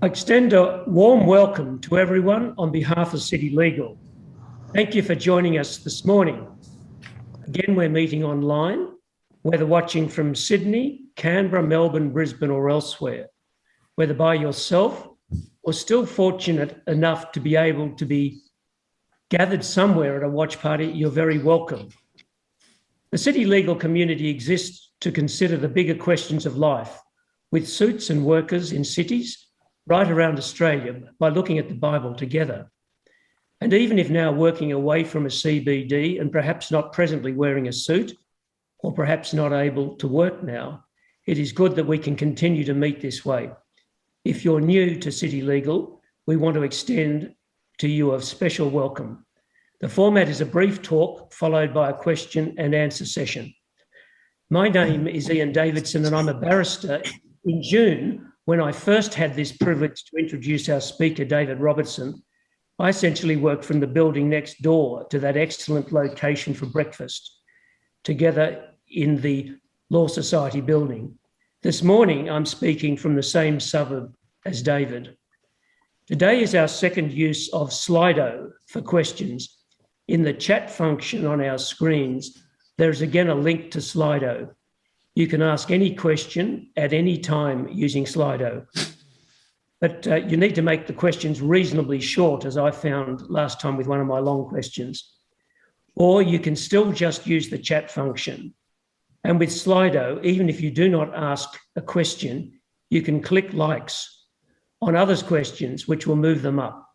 extend a warm welcome to everyone on behalf of City Legal. Thank you for joining us this morning. Again, we're meeting online, whether watching from Sydney, Canberra, Melbourne, Brisbane or elsewhere, whether by yourself or still fortunate enough to be able to be gathered somewhere at a watch party, you're very welcome. The City Legal community exists to consider the bigger questions of life with suits and workers in cities right around Australia by looking at the Bible together. And even if now working away from a CBD and perhaps not presently wearing a suit or perhaps not able to work now, it is good that we can continue to meet this way. If you're new to City Legal, we want to extend to you a special welcome. The format is a brief talk followed by a question and answer session. My name is Ian Davidson and I'm a barrister. In June, when I first had this privilege to introduce our speaker, David Robertson, I essentially worked from the building next door to that excellent location for breakfast, together in the Law Society building. This morning, I'm speaking from the same suburb as David. Today is our second use of Slido for questions. In the chat function on our screens, there is again a link to Slido. You can ask any question at any time using Slido. But you need to make the questions reasonably short, as I found last time with one of my long questions. Or you can still just use the chat function. And with Slido, even if you do not ask a question, you can click likes on others' questions, which will move them up.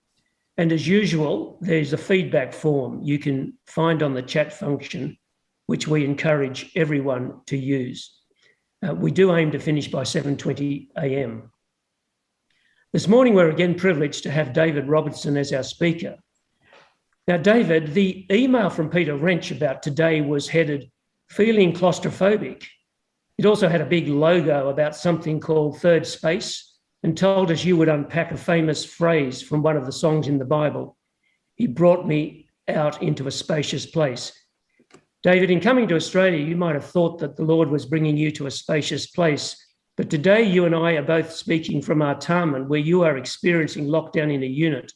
And as usual, there's a feedback form you can find on the chat function, which we encourage everyone to use. We do aim to finish by 7:20 a.m. This morning, we're again privileged to have David Robertson as our speaker. Now, David, the email from Peter Wrench about today was headed, "Feeling claustrophobic." It also had a big logo about something called third space and told us you would unpack a famous phrase from one of the songs in the Bible. He brought me out into a spacious place. David, in coming to Australia, you might have thought that the Lord was bringing you to a spacious place, but today you and I are both speaking from Artarmon, where you are experiencing lockdown in a unit.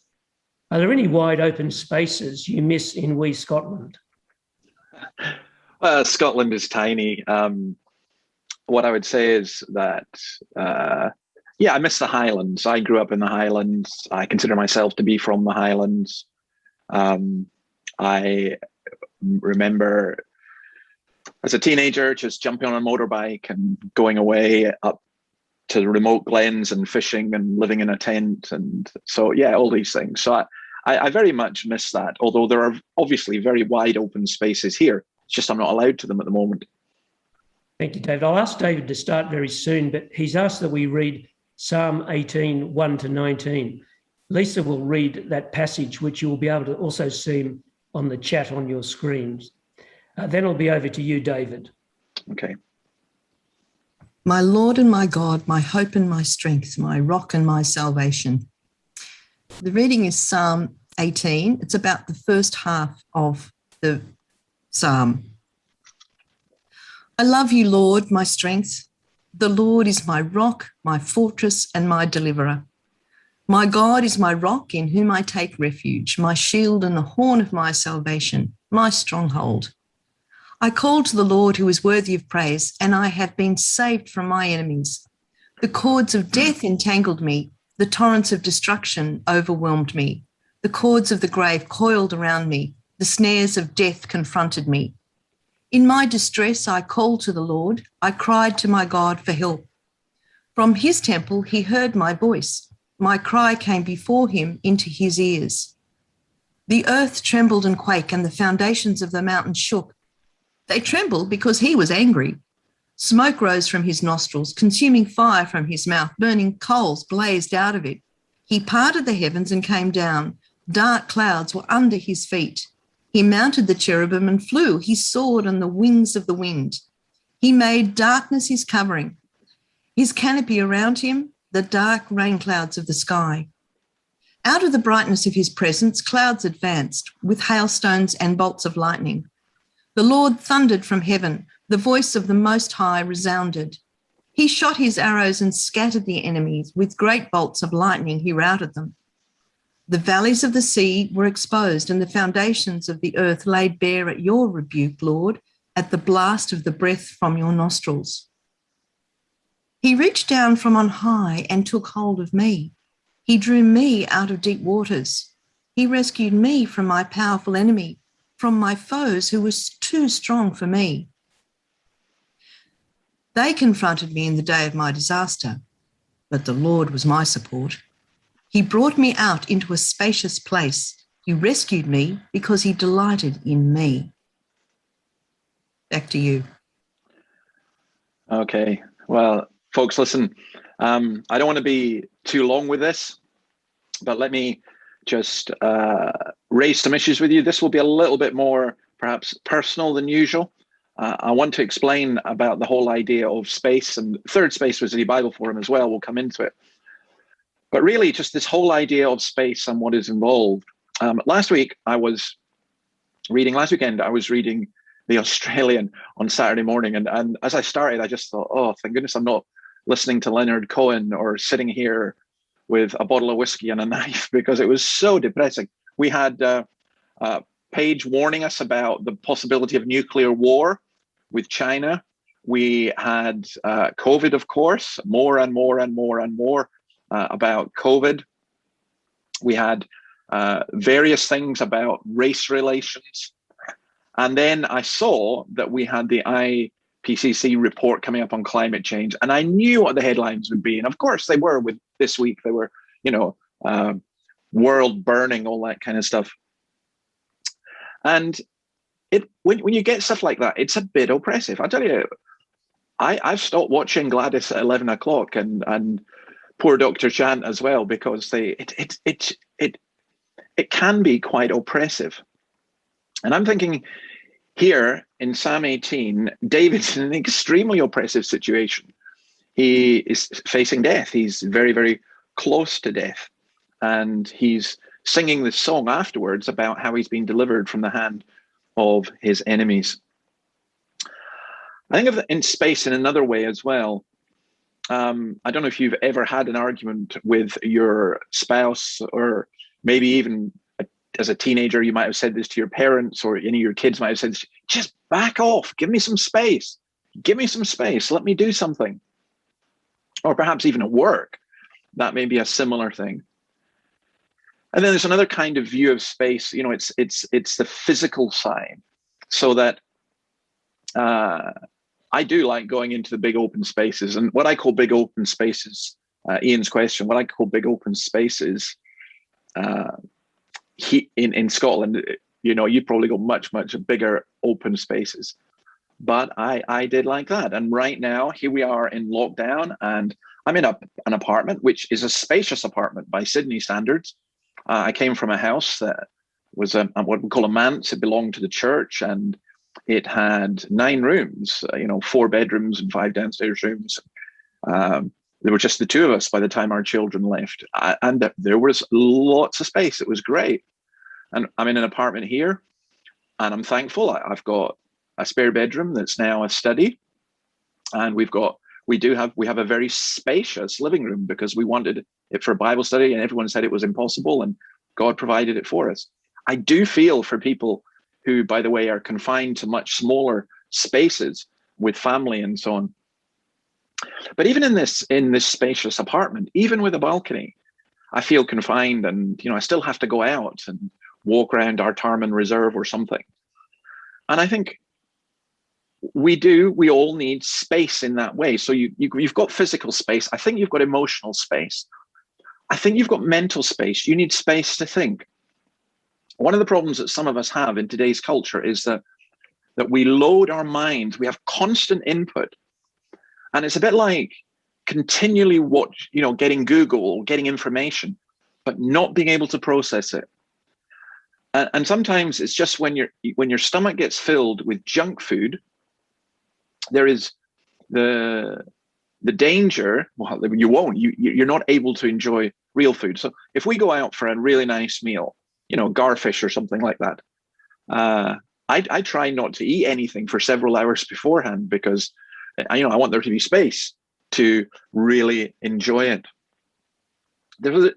Are there any wide open spaces you miss in wee Scotland? Scotland is tiny. What I would say is that, I miss the Highlands. I grew up in the Highlands. I consider myself to be from the Highlands. I remember as a teenager just jumping on a motorbike and going away up to the remote glens and fishing and living in a tent. And so, all these things. So I very much miss that, although there are obviously very wide open spaces here. It's just I'm not allowed to them at the moment. Thank you, David. I'll ask David to start very soon, but he's asked that we read Psalm 18, 1 to 19. Lisa will read that passage, which you will be able to also see on the chat on your screens. Then I'll be over to you, David. Okay. My Lord and my God, my hope and my strength, my rock and my salvation. The reading is Psalm 18. It's about the first half of the psalm. I love you, Lord, my strength. The Lord is my rock, my fortress and my deliverer. My God is my rock in whom I take refuge, my shield and the horn of my salvation, my stronghold. I called to the Lord who is worthy of praise, and I have been saved from my enemies. The cords of death entangled me. The torrents of destruction overwhelmed me. The cords of the grave coiled around me. The snares of death confronted me. In my distress, I called to the Lord. I cried to my God for help. From his temple, he heard my voice. My cry came before him into his ears. The earth trembled and quaked, and the foundations of the mountain shook. They trembled because he was angry. Smoke rose from his nostrils, consuming fire from his mouth, burning coals blazed out of it. He parted the heavens and came down. Dark clouds were under his feet. He mounted the cherubim and flew. He soared on the wings of the wind. He made darkness his covering, his canopy around him, the dark rain clouds of the sky. Out of the brightness of his presence, clouds advanced with hailstones and bolts of lightning. The Lord thundered from heaven. The voice of the Most High resounded. He shot his arrows and scattered the enemies. With great bolts of lightning, he routed them. The valleys of the sea were exposed and the foundations of the earth laid bare at your rebuke, Lord, at the blast of the breath from your nostrils. He reached down from on high and took hold of me. He drew me out of deep waters. He rescued me from my powerful enemy, from my foes who was too strong for me. They confronted me in the day of my disaster, but the Lord was my support. He brought me out into a spacious place. He rescued me because he delighted in me. Back to you. Okay. Well, folks, listen, I don't want to be too long with this, but let me just raise some issues with you. This will be a little bit more perhaps personal than usual. I want to explain about the whole idea of space, and Third Space was the Bible Forum as well. We'll come into it. But really, just this whole idea of space and what is involved. Last weekend, I was reading The Australian on Saturday morning. And as I started, I just thought, oh, thank goodness I'm not listening to Leonard Cohen or sitting here with a bottle of whiskey and a knife, because it was so depressing. We had Page warning us about the possibility of nuclear war with China. We had COVID, of course, more and more and more and more about COVID. We had various things about race relations. And then I saw that we had the IPCC report coming up on climate change, and I knew what the headlines would be. And of course they were. With this week, they were, world burning, all that kind of stuff. And when you get stuff like that, it's a bit oppressive. I tell you, I've stopped watching Gladys at 11 o'clock and poor Dr. Chant as well, because it can be quite oppressive. And I'm thinking here in Psalm 18, David's in an extremely oppressive situation. He is facing death. He's very, very close to death. And he's singing this song afterwards about how he's been delivered from the hand of his enemies. I think of it in space in another way as well. I don't know if you've ever had an argument with your spouse, or maybe even as a teenager, you might have said this to your parents, or any of your kids might have said, just back off, give me some space. Give me some space, let me do something. Or perhaps even at work, that may be a similar thing. And then there's another kind of view of space, it's the physical side. So that I do like going into the big open spaces. And what I call big open spaces, Ian's question, what I call big open spaces, in Scotland, you'd probably go much, much bigger open spaces. But I did like that. And right now, here we are in lockdown, and I'm in an apartment, which is a spacious apartment by Sydney standards. I came from a house that was what we call a manse. It belonged to the church, and it had 9 rooms, 4 bedrooms and 5 downstairs rooms. There were just the 2 of us by the time our children left. And there was lots of space. It was great. And I'm in an apartment here, and I'm thankful. I've got a spare bedroom that's now a study. And we have a very spacious living room, because we wanted it for Bible study, and everyone said it was impossible, and God provided it for us. I do feel for people who, by the way, are confined to much smaller spaces with family and so on. But even in this spacious apartment, even with a balcony, I feel confined, and I still have to go out and walk around our Tarman Reserve or something. And I think we all need space in that way. So you've got physical space. I think you've got emotional space. I think you've got mental space. You need space to think. One of the problems that some of us have in today's culture is that we load our minds. We have constant input. And it's a bit like continually getting Google or getting information, but not being able to process it. And sometimes it's just when your stomach gets filled with junk food, there is the danger. Well, you're not able to enjoy real food. So if we go out for a really nice meal, garfish or something like that, I try not to eat anything for several hours beforehand, because I want there to be space. to really enjoy it.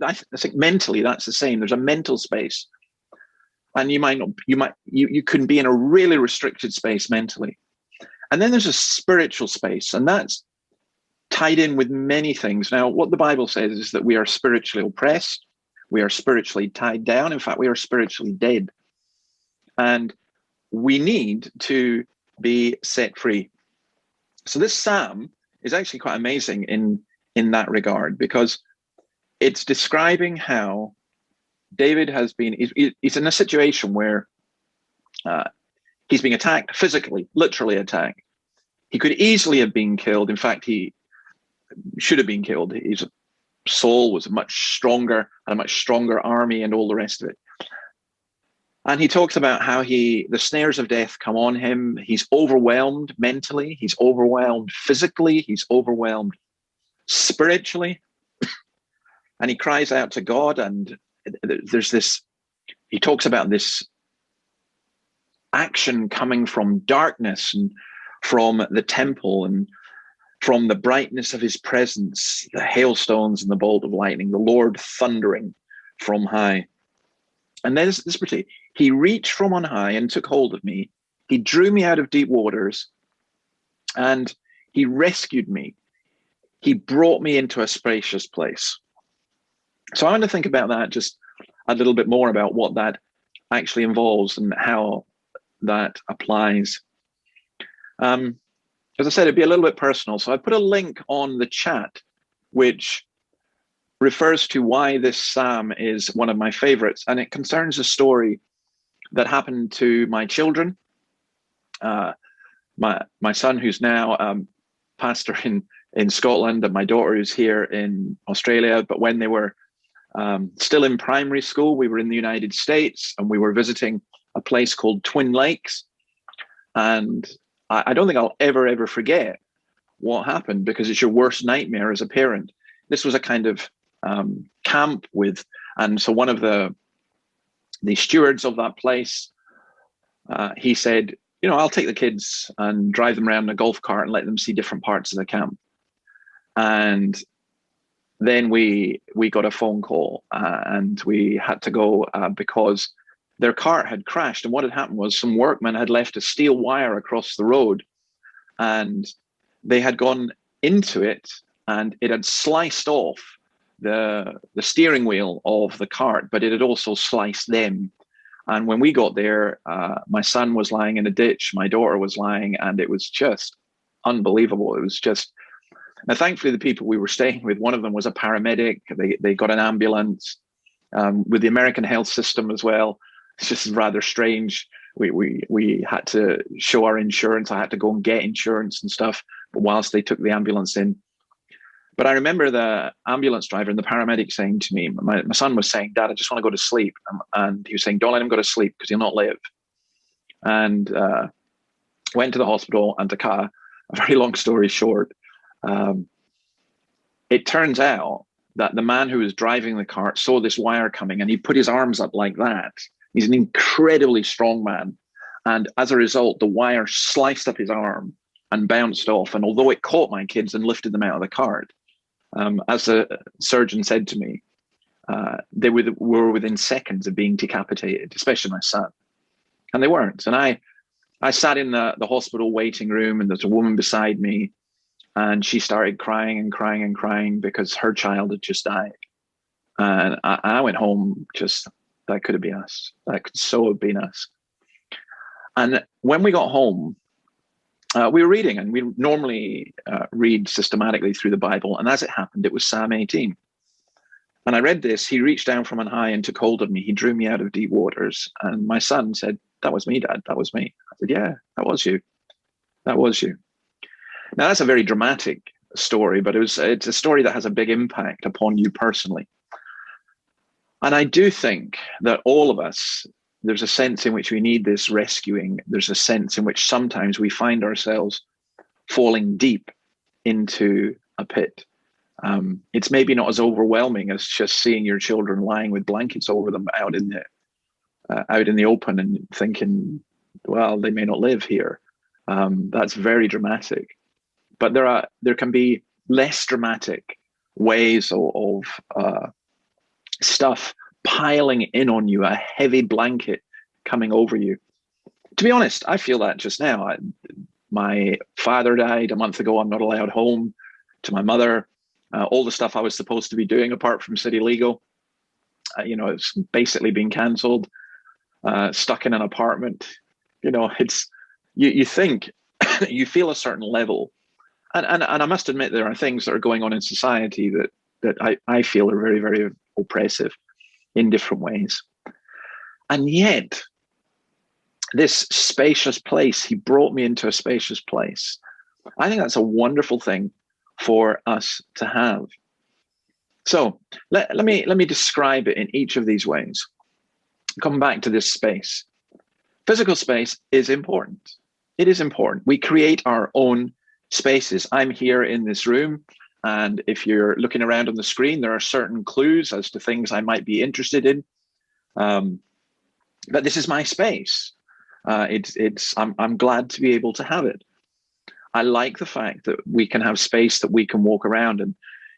I think mentally that's the same. There's a mental space, and you can be in a really restricted space mentally. And then there's a spiritual space, and that's tied in with many things. Now, what the Bible says is that we are spiritually oppressed, we are spiritually tied down. In fact, we are spiritually dead, and we need to be set free. So this psalm is actually quite amazing in that regard, because it's describing how David has been, he's in a situation where he's being attacked physically, literally attacked. He could easily have been killed. In fact, he should have been killed. Saul was had a much stronger army and all the rest of it. And he talks about how the snares of death come on him. He's overwhelmed mentally. He's overwhelmed physically. He's overwhelmed spiritually. And he cries out to God. And he talks about this action coming from darkness and from the temple and from the brightness of his presence, the hailstones and the bolt of lightning, the Lord thundering from high. And then this particular, he reached from on high and took hold of me. He drew me out of deep waters and he rescued me. He brought me into a spacious place. So I want to think about that just a little bit more, about what that actually involves and how that applies. As I said, it'd be a little bit personal. So I put a link on the chat, which refers to why this psalm is one of my favorites. And it concerns a story that happened to my children. My son, who's now pastor in Scotland, and my daughter who's here in Australia. But when they were still in primary school, we were in the United States and we were visiting a place called Twin Lakes. And I don't think I'll ever forget what happened, because it's your worst nightmare as a parent. This was a kind of camp and so one of the stewards of that place, he said, I'll take the kids and drive them around in a golf cart and let them see different parts of the camp. And then we got a phone call and we had to go because their cart had crashed. And what had happened was some workmen had left a steel wire across the road, and they had gone into it and it had sliced off the steering wheel of the cart, but it had also sliced them. And when we got there, my son was lying in a ditch, my daughter was lying, and it was just unbelievable. It was just, now thankfully the people we were staying with, one of them was a paramedic. They got an ambulance with the American health system as well. It's just rather strange. We had to show our insurance. I had to go and get insurance and stuff, but whilst they took the ambulance in. But I remember the ambulance driver and the paramedic saying to me, my son was saying, "Dad, I just want to go to sleep." And he was saying, "Don't let him go to sleep because he'll not live." And went to the hospital, and to cut a very long story short, it turns out that the man who was driving the cart saw this wire coming and he put his arms up like that. He's an incredibly strong man. And as a result, the wire sliced up his arm and bounced off. And although it caught my kids and lifted them out of the cart, as the surgeon said to me, they were within seconds of being decapitated, especially my son. And they weren't. And I sat in the hospital waiting room, and there's a woman beside me, and she started crying and crying and crying because her child had just died. And I went home just, that could have been us. That could so have been us. And when we got home, we were reading, and we normally read systematically through the Bible. And as it happened, it was Psalm 18. And I read this: "He reached down from on high and took hold of me. He drew me out of deep waters." And my son said, "That was me, Dad. That was me." I said, "Yeah, that was you. That was you." Now, that's a very dramatic story, but it's a story that has a big impact upon you personally. And I do think that all of us, there's a sense in which we need this rescuing. There's a sense in which sometimes we find ourselves falling deep into a pit. It's maybe not as overwhelming as just seeing your children lying with blankets over them out in the open and thinking, well, they may not live here. That's very dramatic. But there can be less dramatic ways of stuff piling in on you, a heavy blanket coming over you. To be honest, I feel that just now. My father died a month ago. I'm not allowed home to my mother. All the stuff I was supposed to be doing apart from city legal, it's basically been cancelled. Stuck in an apartment. It's you think you feel a certain level, and I must admit there are things that are going on in society that I feel are very, very oppressive in different ways. And yet, this spacious place, he brought me into a spacious place. I think that's a wonderful thing for us to have. So let me describe it in each of these ways. Come back to this space. Physical space is important. It is important. We create our own spaces. I'm here in this room, and if you're looking around on the screen, there are certain clues as to things I might be interested in. But this is my space. I'm glad to be able to have it. I like the fact that we can have space that we can walk around. And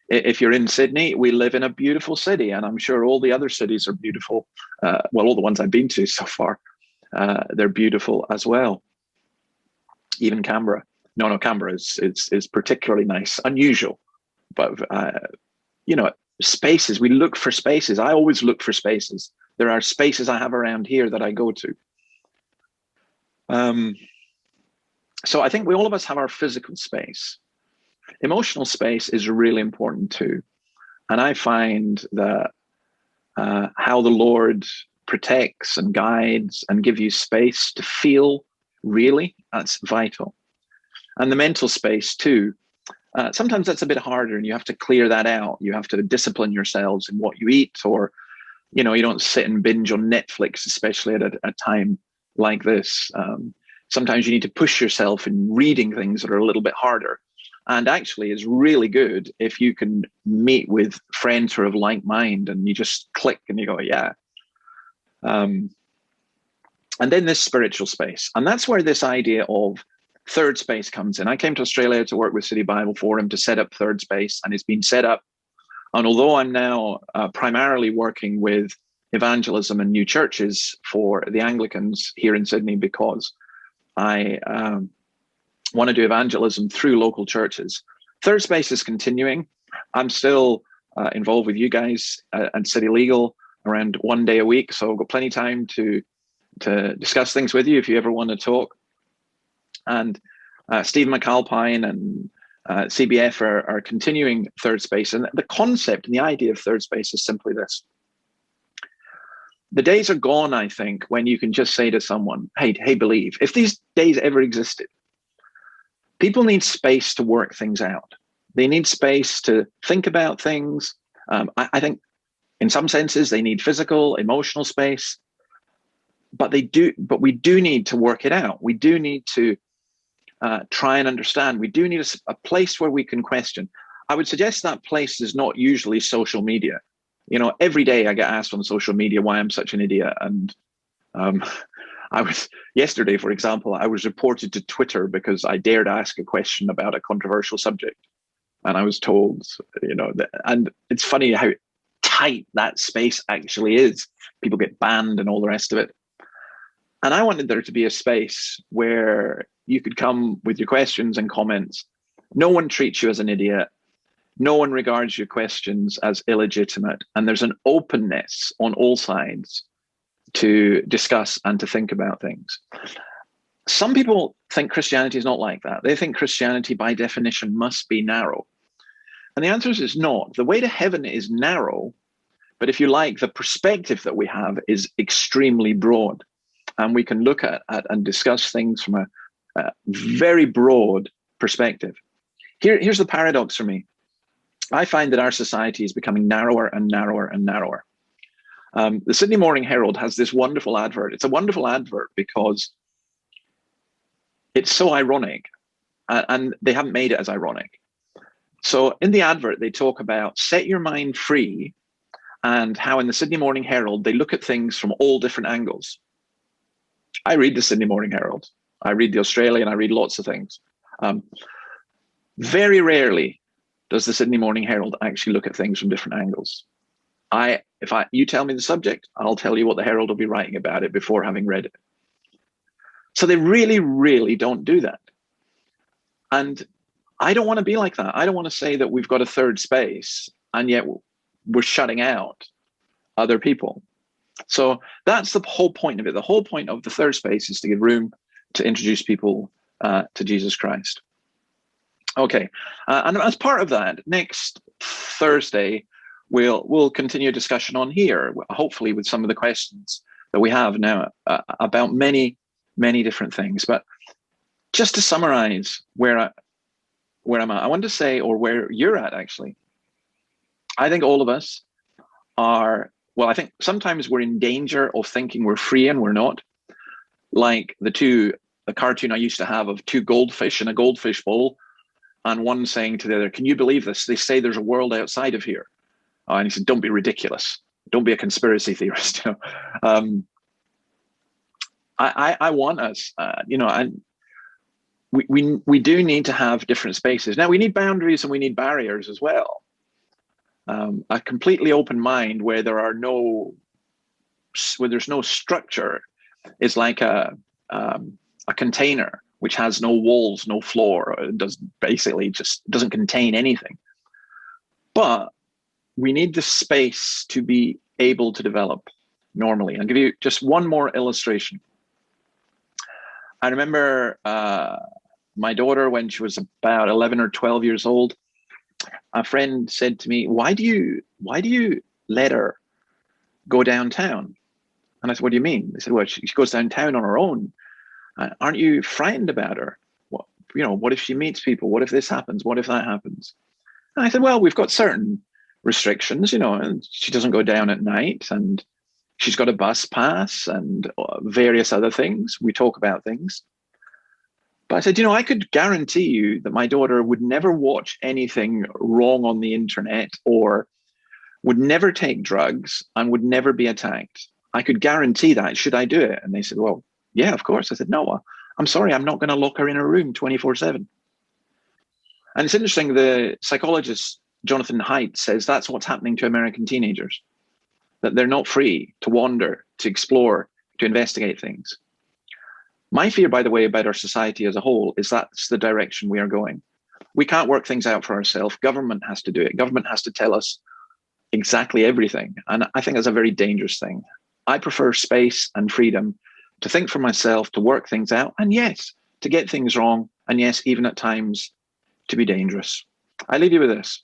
if you're in Sydney, we live in a beautiful city, and I'm sure all the other cities are beautiful. Well, all the ones I've been to so far, they're beautiful as well. Even Canberra. No, Canberra is particularly nice, unusual. But, spaces, we look for spaces. I always look for spaces. There are spaces I have around here that I go to. So I think all of us have our physical space. Emotional space is really important too. And I find that how the Lord protects and guides and gives you space to feel, really, that's vital. And the mental space too. Sometimes that's a bit harder, and you have to clear that out. You have to discipline yourselves in what you eat, or, you don't sit and binge on Netflix, especially at a time like this. Sometimes you need to push yourself in reading things that are a little bit harder. And actually, it's really good if you can meet with friends who are of like mind, and you just click and you go, yeah. And then this spiritual space. And that's where this idea of third space comes in. I came to Australia to work with City Bible Forum to set up third space, and it's been set up. And although I'm now primarily working with evangelism and new churches for the Anglicans here in Sydney, because I want to do evangelism through local churches, third space is continuing. I'm still involved with you guys and City Legal around one day a week, so I've got plenty of time to discuss things with you if you ever want to talk. And Steve McAlpine and CBF are continuing third space. And the concept and the idea of third space is simply this. The days are gone, I think, when you can just say to someone, hey, believe. If these days ever existed, people need space to work things out. They need space to think about things. I think in some senses, they need physical, emotional space. But we do need to work it out. We do need to try and understand. We do need a place where we can question. I would suggest that place is not usually social media. Every day I get asked on social media why I'm such an idiot. And yesterday, for example, I was reported to Twitter because I dared ask a question about a controversial subject. And I was told, and it's funny how tight that space actually is. People get banned and all the rest of it. And I wanted there to be a space where you could come with your questions and comments. No one treats you as an idiot. No one regards your questions as illegitimate. And there's an openness on all sides to discuss and to think about things. Some people think Christianity is not like that. They think Christianity, by definition, must be narrow. And the answer is it's not. The way to heaven is narrow, but if you like, the perspective that we have is extremely broad. And we can look at and discuss things from a very broad perspective. Here's the paradox for me. I find that our society is becoming narrower and narrower and narrower. The Sydney Morning Herald has this wonderful advert. It's a wonderful advert because it's so ironic, and they haven't made it as ironic. So in the advert, they talk about set your mind free and how in the Sydney Morning Herald, they look at things from all different angles. I read the Sydney Morning Herald. I read the Australian. I read lots of things. Very rarely does the Sydney Morning Herald actually look at things from different angles? You tell me the subject, I'll tell you what the Herald will be writing about it before having read it. So they really, really don't do that. And I don't want to be like that. I don't want to say that we've got a third space and yet we're shutting out other people. So that's the whole point of it. The whole point of the third space is to give room to introduce people to Jesus Christ. Okay, and as part of that, next Thursday, we'll continue a discussion on here, hopefully with some of the questions that we have now about many, many different things. But just to summarize where I'm at, I want to say, or where you're at actually, I think all of us are, well, I think sometimes we're in danger of thinking we're free and we're not. Like the cartoon I used to have of two goldfish in a goldfish bowl, and one saying to the other, "Can you believe this? They say there's a world outside of here." And he said, "Don't be ridiculous. Don't be a conspiracy theorist." I want us, and we do need to have different spaces. Now we need boundaries and we need barriers as well. A completely open mind where there's no structure is like a container which has no walls, no floor. It doesn't contain anything. But we need the space to be able to develop normally. I'll give you just one more illustration. I remember my daughter, when she was about 11 or 12 years old, a friend said to me, why do you let her go downtown? And I said, "What do you mean?" They said, "Well, she goes downtown on her own. Aren't you frightened about her? What if she meets people? What if this happens? What if that happens?" And I said, "Well, we've got certain restrictions, and she doesn't go down at night, and she's got a bus pass and various other things. We talk about things." But I said, I could guarantee you that my daughter would never watch anything wrong on the internet, or would never take drugs, and would never be attacked. I could guarantee that. Should I do it? And they said, "Well, yeah, of course." I said, "No, I'm sorry, I'm not going to lock her in her room 24/7. And it's interesting, the psychologist Jonathan Haidt says that's what's happening to American teenagers, that they're not free to wander, to explore, to investigate things. My fear, by the way, about our society as a whole is that's the direction we are going. We can't work things out for ourselves. Government has to do it. Government has to tell us exactly everything. And I think that's a very dangerous thing. I prefer space and freedom to think for myself, to work things out, and yes, to get things wrong, and yes, even at times to be dangerous. I leave you with this.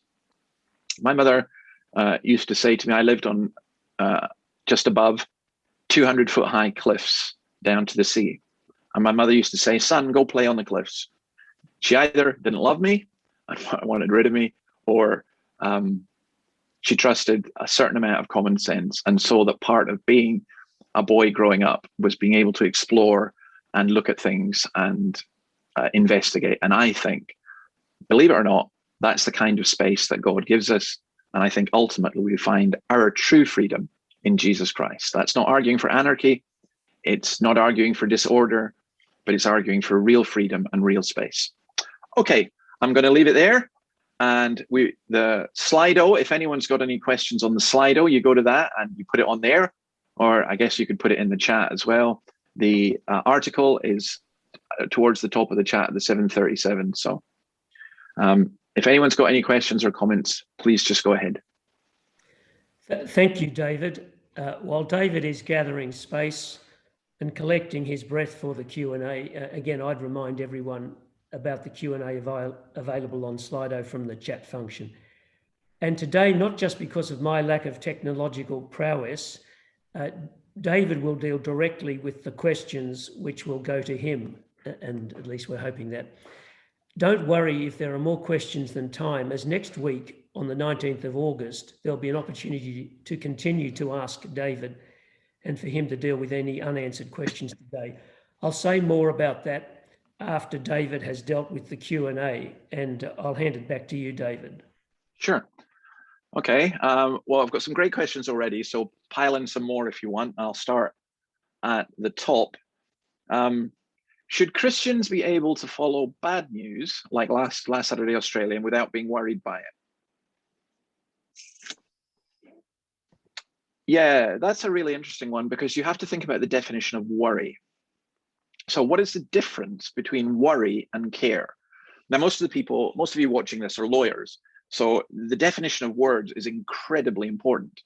My mother used to say to me, I lived on just above 200-foot high cliffs down to the sea. And my mother used to say, "Son, go play on the cliffs." She either didn't love me and wanted rid of me, or she trusted a certain amount of common sense, and saw that part of being a boy growing up was being able to explore and look at things and investigate. And I think, believe it or not, that's the kind of space that God gives us. And I think ultimately we find our true freedom in Jesus Christ. That's not arguing for anarchy. It's not arguing for disorder, but it's arguing for real freedom and real space. Okay, I'm going to leave it there. And the Slido, if anyone's got any questions on the Slido, you go to that and you put it on there, or I guess you could put it in the chat as well. The article is towards the top of the chat at the 7:37. So if anyone's got any questions or comments, please just go ahead. Thank you, David. While David is gathering space and collecting his breath for the Q&A, again, I'd remind everyone about the Q&A available on Slido from the chat function. And today, not just because of my lack of technological prowess, David will deal directly with the questions which will go to him, and at least we're hoping that. Don't worry if there are more questions than time, as next week on the 19th of August, there'll be an opportunity to continue to ask David and for him to deal with any unanswered questions today. I'll say more about that after David has dealt with the Q&A, and I'll hand it back to you, David. Sure. Okay. Well, I've got some great questions already, so pile in some more if you want. I'll start at the top. Should Christians be able to follow bad news like last Saturday Australian without being worried by it? Yeah, that's a really interesting one, because you have to think about the definition of worry. So what is the difference between worry and care? Now, most of you watching this are lawyers. So the definition of words is incredibly important.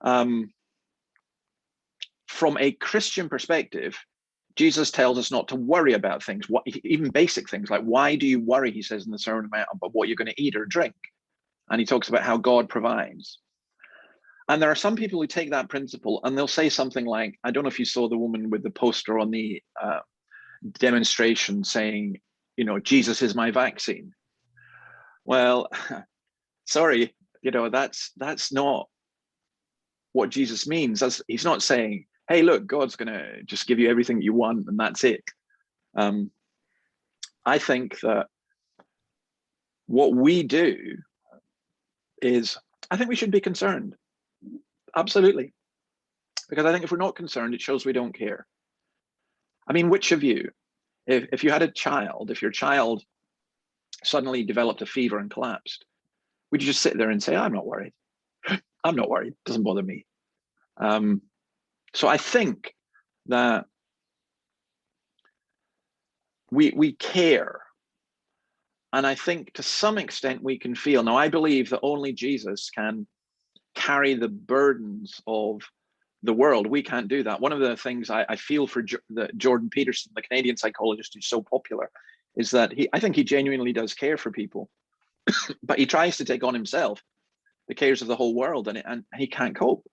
From a Christian perspective, Jesus tells us not to worry about things, even basic things like, why do you worry, he says in the Sermon on the Mount, about what you're going to eat or drink. And he talks about how God provides. And there are some people who take that principle and they'll say something like, I don't know if you saw the woman with the poster on the demonstration saying, you know, Jesus is my vaccine. Well, sorry, you know, that's not what Jesus means. He's not saying, hey, look, God's going to just give you everything you want and that's it. I think that what we do is, I think we should be concerned. Absolutely. Because I think if we're not concerned, it shows we don't care. I mean, which of you, if you had a child, if your child suddenly developed a fever and collapsed, would you just sit there and say, I'm not worried. I'm not worried. It doesn't bother me. So I think that we care. And I think to some extent we can feel. Now, I believe that only Jesus can carry the burdens of the world. We can't do that. One of the things I feel for Jordan Peterson, the Canadian psychologist who's so popular, is that I think he genuinely does care for people, but he tries to take on himself the cares of the whole world, and he can't cope.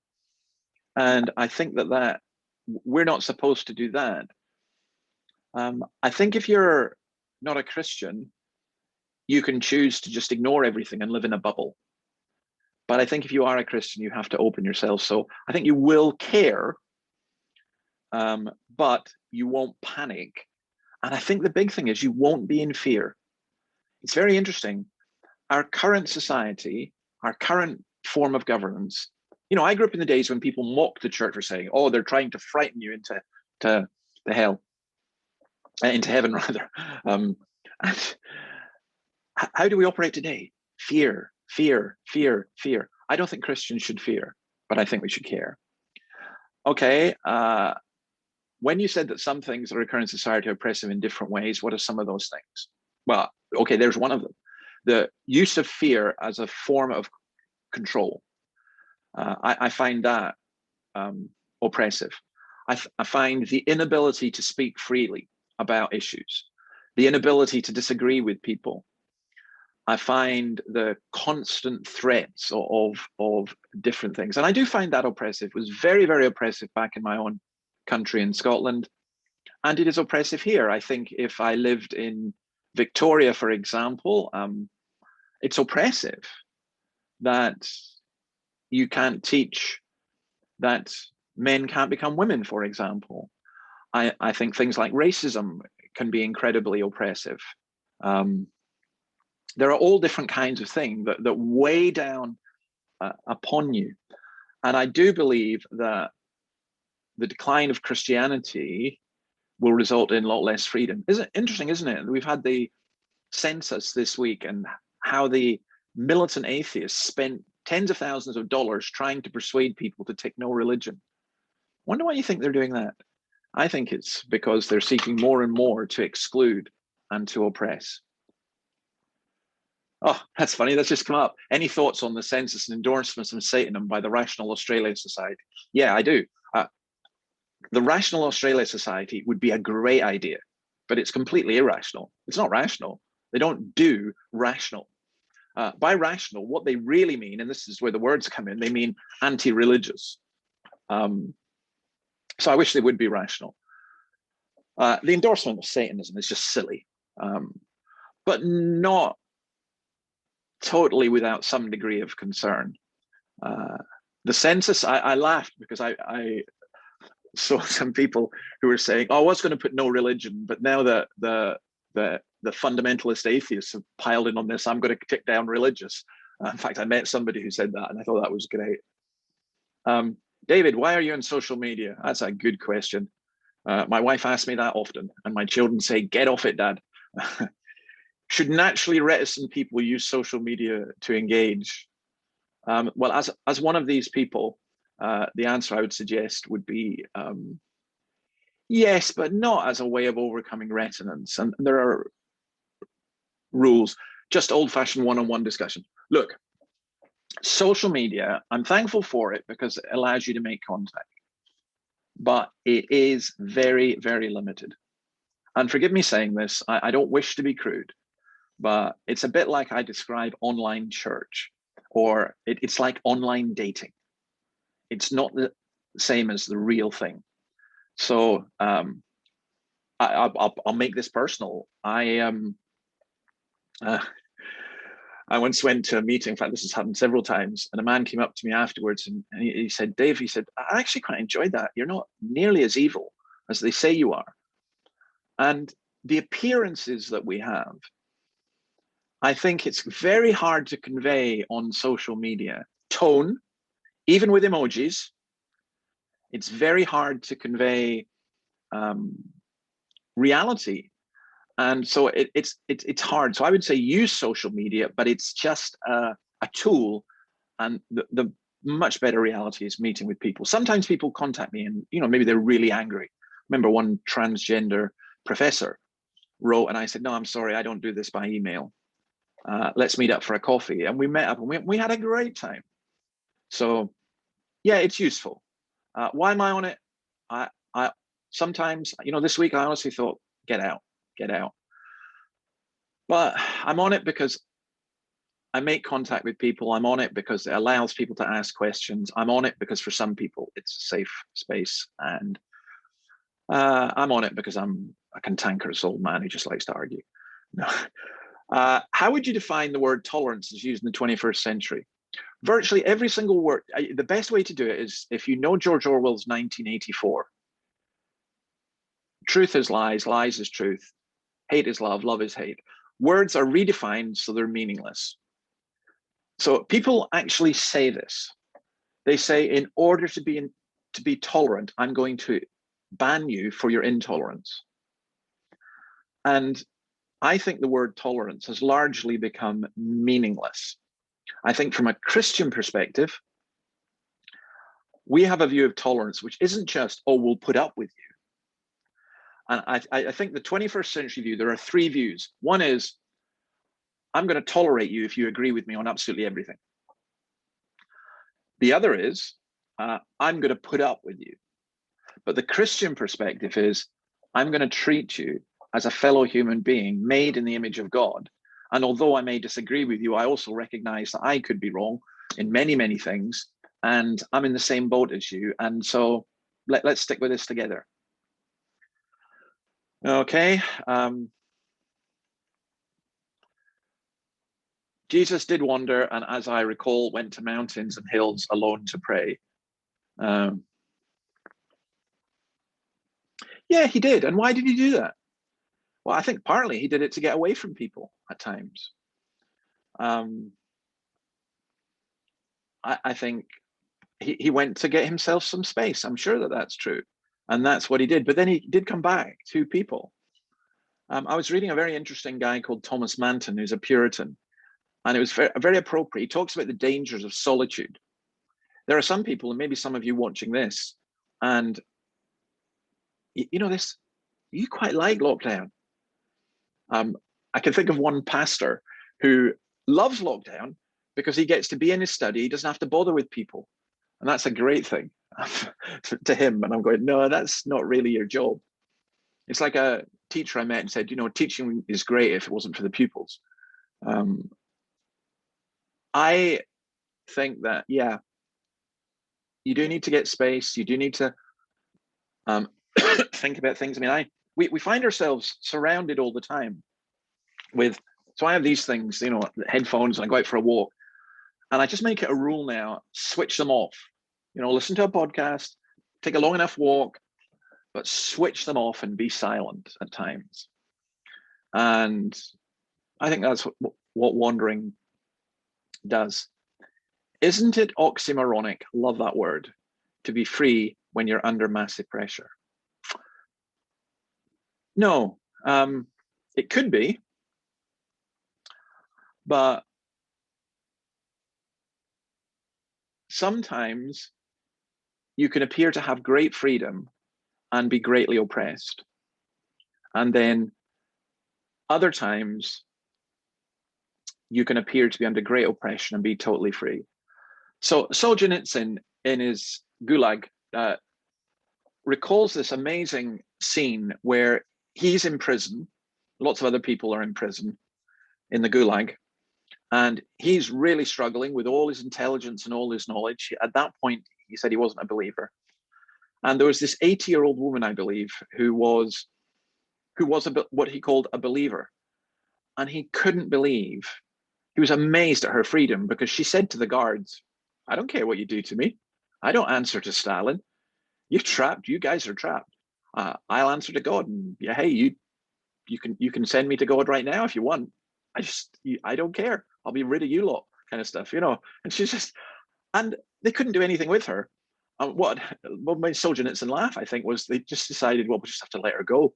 And I think that we're not supposed to do that. I think if you're not a Christian, you can choose to just ignore everything and live in a bubble. But I think if you are a Christian, you have to open yourself. So I think you will care, but you won't panic. And I think the big thing is you won't be in fear. It's very interesting. Our current society, our current form of governance, you know, I grew up in the days when people mocked the church for saying, oh, they're trying to frighten you into the hell, into heaven rather. And how do we operate today? Fear, fear, fear, fear. I don't think Christians should fear, but I think we should care. Okay, when you said that some things that occur in society are oppressive in different ways, what are some of those things? Well, okay, there's one of them. The use of fear as a form of control. I find that oppressive. I find the inability to speak freely about issues, the inability to disagree with people. I find the constant threats of different things. And I do find that oppressive. It was very, very oppressive back in my own country in Scotland. And it is oppressive here. I think if I lived in Victoria, for example, it's oppressive that you can't teach that men can't become women, for example. I think things like racism can be incredibly oppressive. There are all different kinds of things that weigh down upon you. And I do believe that the decline of Christianity will result in a lot less freedom. Isn't it interesting, isn't it? We've had the census this week and how the militant atheists spent tens of thousands of dollars trying to persuade people to take no religion. Wonder why you think they're doing that? I think it's because they're seeking more and more to exclude and to oppress. Oh, that's funny. That's just come up. Any thoughts on the census and endorsements of Satanism by the Rational Australia Society? Yeah, I do. The Rational Australia Society would be a great idea, but it's completely irrational. It's not rational. They don't do rational. By rational, what they really mean, and this is where the words come in, they mean anti-religious. So I wish they would be rational. The endorsement of Satanism is just silly, but not totally without some degree of concern. The census, I laughed because I saw some people who were saying, oh, I was going to put no religion, but now that the fundamentalist atheists have piled in on this, I'm going to kick down religious. In fact, I met somebody who said that, and I thought that was great. David, why are you on social media? That's a good question. My wife asks me that often, and my children say, "Get off it, Dad." Should naturally reticent people use social media to engage? Well, as one of these people, the answer I would suggest would be yes, but not as a way of overcoming reticence. And there are rules, just old-fashioned one-on-one discussion. Look, social media, I'm thankful for it because it allows you to make contact, but it is very, very limited. And forgive me saying this, I don't wish to be crude, but it's a bit like I describe online church, or it's like online dating. It's not the same as the real thing. So I'll make this personal. I once went to a meeting. In fact, this has happened several times. And a man came up to me afterwards and he said, "Dave," he said, "I actually quite enjoyed that. You're not nearly as evil as they say you are." And the appearances that we have, I think it's very hard to convey on social media. Tone, even with emojis, it's very hard to convey reality. And so it's hard. So I would say use social media, but it's just a tool. And the much better reality is meeting with people. Sometimes people contact me and, maybe they're really angry. Remember one transgender professor wrote and I said, "No, I'm sorry, I don't do this by email. Let's meet up for a coffee." And we met up and we had a great time. So yeah, it's useful. Why am I on it? I sometimes, this week I honestly thought, get out. But I'm on it because I make contact with people. I'm on it because it allows people to ask questions. I'm on it because for some people it's a safe space. And I'm on it because I'm a cantankerous old man who just likes to argue. No. How would you define the word tolerance as used in the 21st century? Virtually every single word. The best way to do it is if you know George Orwell's 1984. Truth is lies, lies is truth. Hate is love, love is hate. Words are redefined so they're meaningless. So people actually say this. They say, in order to be tolerant, I'm going to ban you for your intolerance. And I think the word tolerance has largely become meaningless. I think from a Christian perspective, we have a view of tolerance, which isn't just, "Oh, we'll put up with you." And I think the 21st century view, there are three views. One is, I'm going to tolerate you if you agree with me on absolutely everything. The other is, I'm going to put up with you. But the Christian perspective is, I'm going to treat you as a fellow human being made in the image of God. And although I may disagree with you, I also recognize that I could be wrong in many, many things. And I'm in the same boat as you. And so let's stick with this together. Okay. Jesus did wander, and as I recall, went to mountains and hills alone to pray. Yeah, he did. And why did he do that? Well, I think partly he did it to get away from people at times. I think he went to get himself some space. I'm sure that that's true. And that's what he did. But then he did come back to people. I was reading a very interesting guy called Thomas Manton, who's a Puritan. And it was very, very appropriate. He talks about the dangers of solitude. There are some people, and maybe some of you watching this, and this, you quite like lockdown. I can think of one pastor who loves lockdown because he gets to be in his study. He doesn't have to bother with people. And that's a great thing to him. And I'm going, no, that's not really your job. It's like a teacher I met and said, teaching is great if it wasn't for the pupils. I think that, yeah, you do need to get space. You do need to think about things. I mean, we find ourselves surrounded all the time so I have these things, headphones, and I go out for a walk, and I just make it a rule now, switch them off. Listen to a podcast, take a long enough walk, but switch them off and be silent at times. And I think that's what wandering does. Isn't it oxymoronic, love that word, to be free when you're under massive pressure? No, it could be, but sometimes you can appear to have great freedom and be greatly oppressed. And then other times you can appear to be under great oppression and be totally free. So Solzhenitsyn in his Gulag recalls this amazing scene where he's in prison. Lots of other people are in prison in the Gulag. And he's really struggling with all his intelligence and all his knowledge. At that point, he said he wasn't a believer. And there was this 80-year-old woman, I believe, who was what he called a believer. And he couldn't believe, he was amazed at her freedom, because she said to the guards, I don't care what you do to me. I don't answer to Stalin. You're trapped. You guys are trapped. I'll answer to God. And yeah, hey, you can send me to God right now if you want. I don't care. I'll be rid of you lot, kind of stuff, you know. And she's just, and they couldn't do anything with her. What made Solzhenitsyn laugh, I think, was they just decided, well, we'll just have to let her go.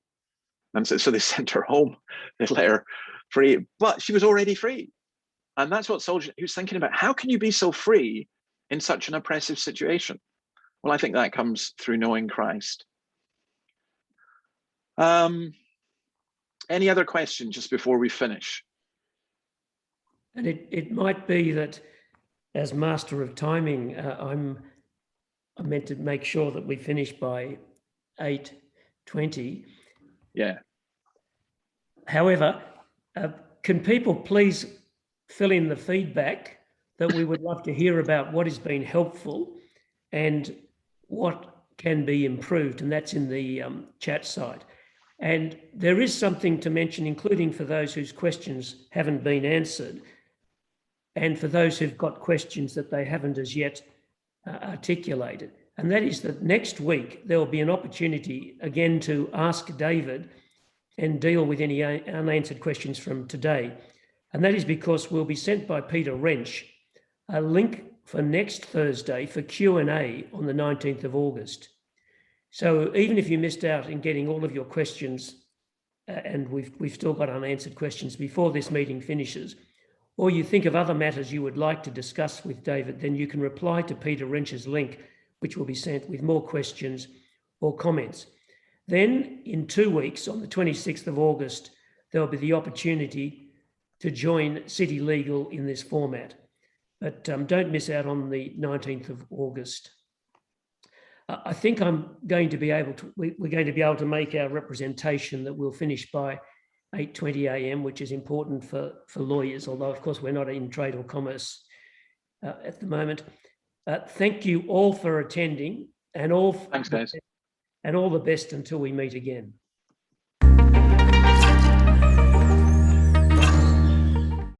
And so they sent her home. They let her free, but she was already free. And that's what Solzhenitsyn, he was thinking about. How can you be so free in such an oppressive situation? Well, I think that comes through knowing Christ. Any other questions just before we finish? And it might be that as master of timing, I'm meant to make sure that we finish by 8:20. Yeah. However, can people please fill in the feedback that we would love to hear about what has been helpful and what can be improved, and that's in the chat side. And there is something to mention, including for those whose questions haven't been answered, and for those who've got questions that they haven't as yet articulated. And that is that next week, there will be an opportunity again to ask David and deal with any unanswered questions from today. And that is because we'll be sent by Peter Wrench a link for next Thursday for Q&A on the 19th of August. So even if you missed out in getting all of your questions, and we've still got unanswered questions before this meeting finishes, or you think of other matters you would like to discuss with David, then you can reply to Peter Wrench's link, which will be sent with more questions or comments. Then in 2 weeks, on the 26th of August, there'll be the opportunity to join City Legal in this format. But don't miss out on the 19th of August. I think we're going to be able to make our representation that we'll finish by 8:20 a.m., which is important for lawyers, although of course we're not in trade or commerce at the moment. Thank you all for attending, and Thanks, guys. and all the best until we meet again.